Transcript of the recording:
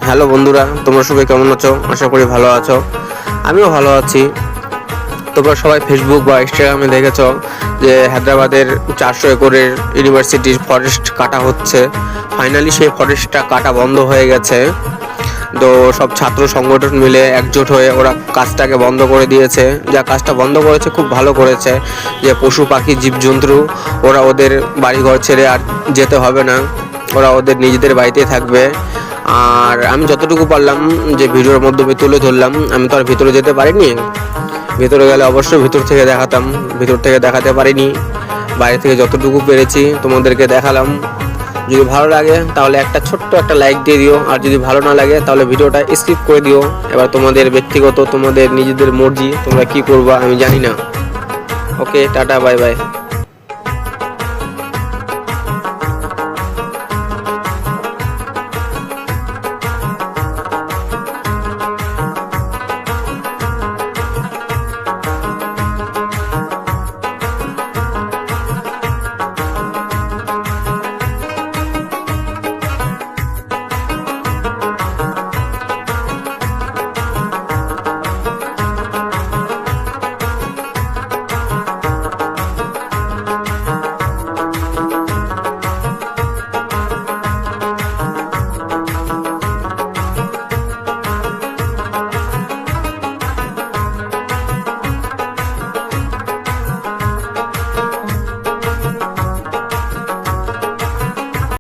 Hello বন্ধুরা, তোমরা সবাই কেমন আছো? আশা করি ভালো আছো। আমিও ভালো আছি। তোমরা সবাই ফেসবুক বা ইনস্টাগ্রামে দেখেছো যে হায়দ্রাবাদের 400 একরের ইউনিভার্সিটির ফরেস্ট কাটা হচ্ছে। ফাইনালি সেই ফরেস্টটা কাটা বন্ধ হয়ে গেছে। তো সব ছাত্র সংগঠন মিলে একজোট হয়ে ওরা কাজটাকে বন্ধ করে দিয়েছে। যা কাজটা বন্ধ করেছে খুব ভালো করেছে, যে পশু পাখি জীবজন্তু ওরা ওদের বাড়িঘর ছেড়ে আর যেতে হবে না, ওরা ওদের নিজেদের বাড়িতেই থাকবে। আর আমি যতটুকু পারলাম যে ভিডিওর মাধ্যমে তুলে ধরলাম। আমি তো আর ভিতরে যেতে পারিনি, ভিতরে গেলে অবশ্যই ভিতর থেকে দেখাতাম, ভিতর থেকে দেখাতে পারিনি। বাইরে থেকে যতটুকু পেরেছি তোমাদেরকে দেখালাম। যদি ভালো লাগে তাহলে একটা ছোট্ট একটা লাইক দিয়ে দিও, আর যদি ভালো না লাগে তাহলে ভিডিওটা স্কিপ করে দিও। এবার তোমাদের ব্যক্তিগত, তোমাদের নিজেদের মর্জি, তোমরা কি করবা আমি জানি না। ওকে, টাটা, বাই বাই।